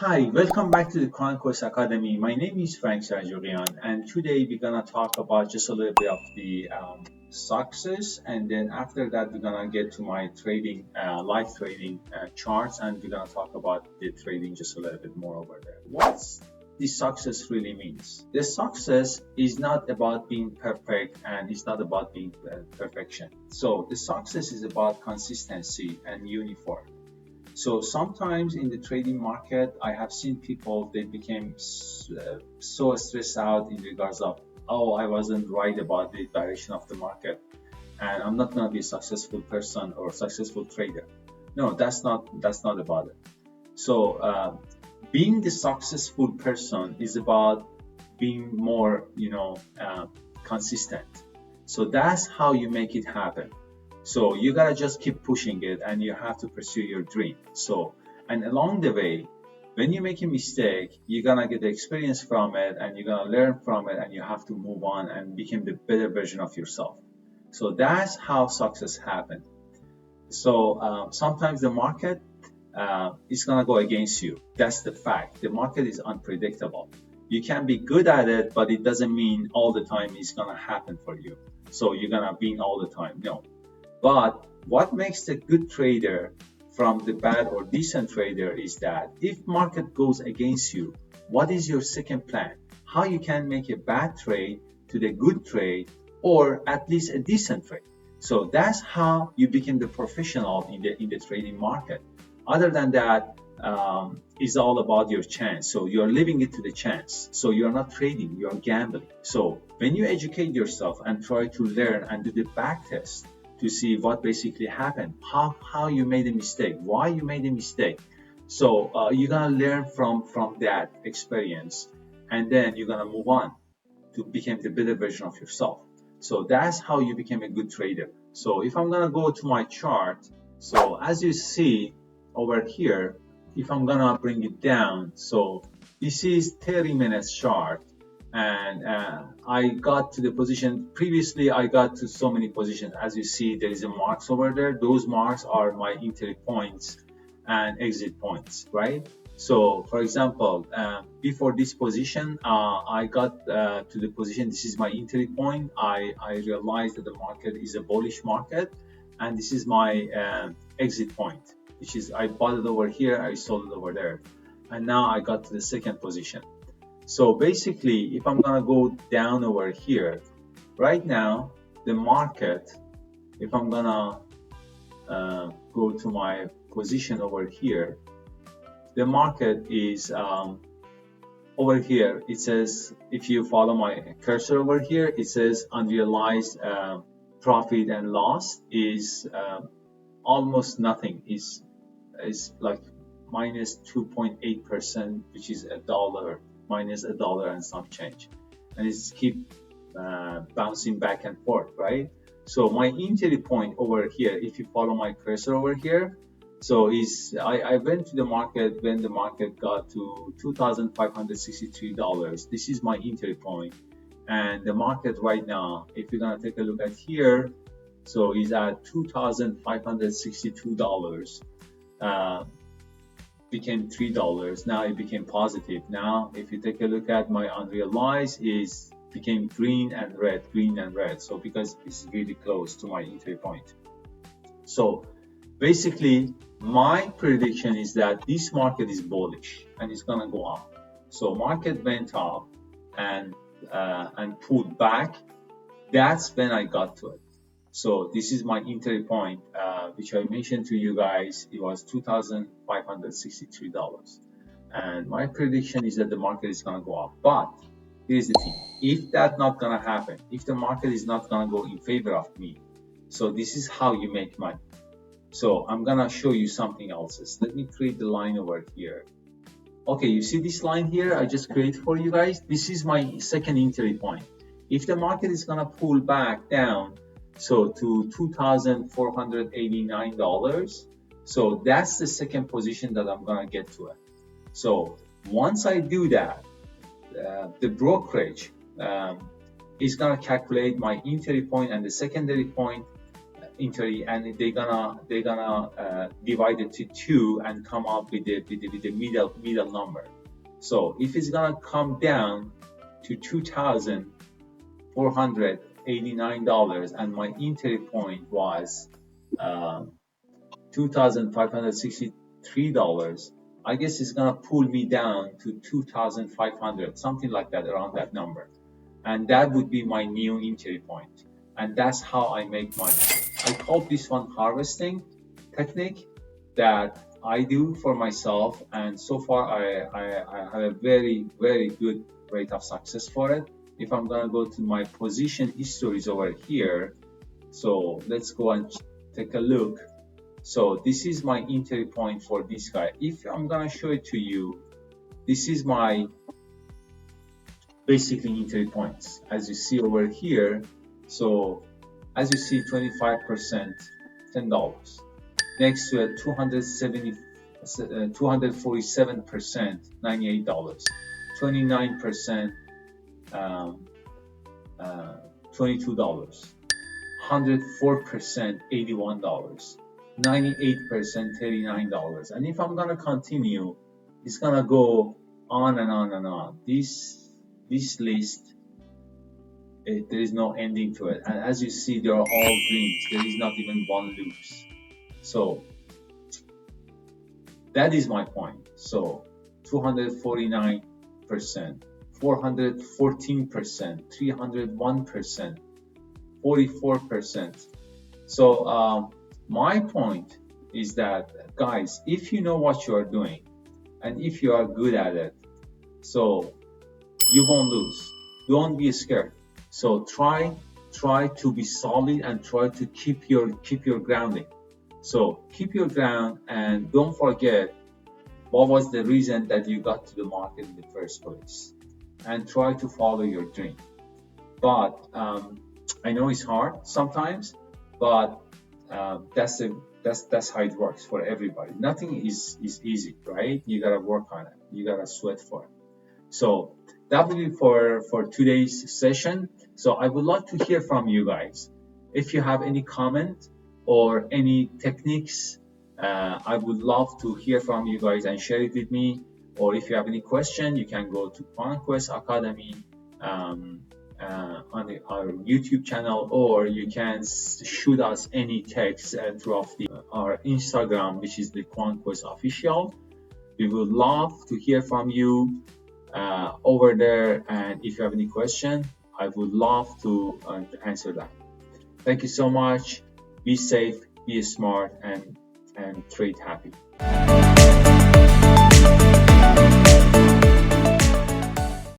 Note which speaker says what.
Speaker 1: Hi, welcome back to the Quant Quest Academy. My name is Frank Sarjurian, and today we're gonna talk about just a little bit of the success, and then after that we're gonna get to my trading, live trading charts, and we're gonna talk about the trading just a little bit more over there. What's the success really means? The success is not about being perfect, and it's not about being perfection. So the success is about consistency and uniform. So sometimes in the trading market, I have seen people, they became so stressed out in regards of, oh, I wasn't right about the direction of the market, and I'm not going to be a successful person or successful trader. No, that's not about it. So being the successful person is about being more, consistent. So that's how you make it happen. So you gotta just keep pushing it, and you have to pursue your dream. So, and along the way, when you make a mistake, you're gonna get the experience from it, and you're gonna learn from it, and you have to move on and become the better version of yourself. So that's how success happens. So sometimes the market is gonna go against you. That's the fact. The market is unpredictable. You can be good at it, but it doesn't mean all the time it's gonna happen for you. So you're gonna win all the time. No. But what makes the good trader from the bad or decent trader is that if market goes against you, what is your second plan? How you can make a bad trade to the good trade, or at least a decent trade. So that's how you become the professional in the trading market. Other than that, it's all about your chance. So you're leaving it to the chance. So you're not trading, you're gambling. So when you educate yourself and try to learn and do the back test to see what basically happened, how you made a mistake, why you made a mistake. So you're gonna learn from that experience, and then you're gonna move on to become the better version of yourself. So that's how you become a good trader. So if I'm gonna go to my chart, so as you see over here, if I'm gonna bring it down, so this is 30 minutes chart, and I got to the position previously. I got to so many positions. As you see, there is a marks over there. Those marks are my entry points and exit points, right? So for example, before this position, I got to the position. This is my entry point. I realized that the market is a bullish market, and this is my exit point, which is I bought it over here, I sold it over there, and now I got to the second position. So basically, if I'm gonna go down over here, right now, the market, if I'm gonna go to my position over here, the market is over here. It says, if you follow my cursor over here, it says unrealized profit and loss is almost nothing. Is like minus 2.8%, which is a dollar, minus a dollar and some change, and it's keep bouncing back and forth, right? So my entry point over here, if you follow my cursor over here, so is I went to the market when the market got to $2,563. This is my entry point, and the market right now, if you're gonna take a look at here, so is at $2,562. Became $3. Now it became positive. Now if you take a look at my unrealized, is became green and red. So because it's really close to my entry point. So basically my prediction is that this market is bullish and it's gonna go up. So market went up and pulled back. That's when I got to it. So this is my entry point, which I mentioned to you guys. It was $2,563, and my prediction is that the market is gonna go up. But here's the thing: if that's not gonna happen, if the market is not gonna go in favor of me, so this is how you make money. So I'm gonna show you something else. Let me create the line over here. Okay, you see this line here I just created for you guys? This is my second entry point. If the market is gonna pull back down, so to $2,489, so that's the second position that I'm gonna get to it. So once I do that, the brokerage is gonna calculate my entry point and the secondary point entry, and they're gonna divide it to 2 and come up with the middle number. So if it's gonna come down to $2,489 and my entry point was $2,563, I guess it's gonna pull me down to 2,500, something like that, around that number, and that would be my new entry point, and that's how I make money. I call this one harvesting technique that I do for myself, and so far I have a very good rate of success for it. If I'm gonna go to my position histories over here, so let's go and take a look. So this is my entry point for this guy. If I'm gonna show it to you, this is my basically entry points, as you see over here. So as you see, 25%, $10. Next to it, 247%, $98. 29%, $22. 104%, $81. 98%, $39. And if I'm gonna continue, it's gonna go on and on and on. This list, there is no ending to it, and as you see, they are all greens. There is not even one loops. So that is my point. So 249%, 414%, 301%, 44%. So my point is that, guys, if you know what you are doing and if you are good at it, so you won't lose. Don't be scared. So try to be solid and try to keep your grounding. So keep your ground and don't forget what was the reason that you got to the market in the first place, and try to follow your dream. But I know it's hard sometimes, but that's how it works for everybody. Nothing is easy, right? You gotta work on it. You gotta sweat for it. So that will be for today's session. So I would love to hear from you guys. If you have any comment or any techniques, I would love to hear from you guys and share it with me. Or if you have any question, you can go to Quant Quest Academy on our YouTube channel, or you can shoot us any text through our Instagram, which is the Quant Quest Official. We would love to hear from you over there, and if you have any question, I would love to answer that. Thank you so much. Be safe, be smart, and trade happy.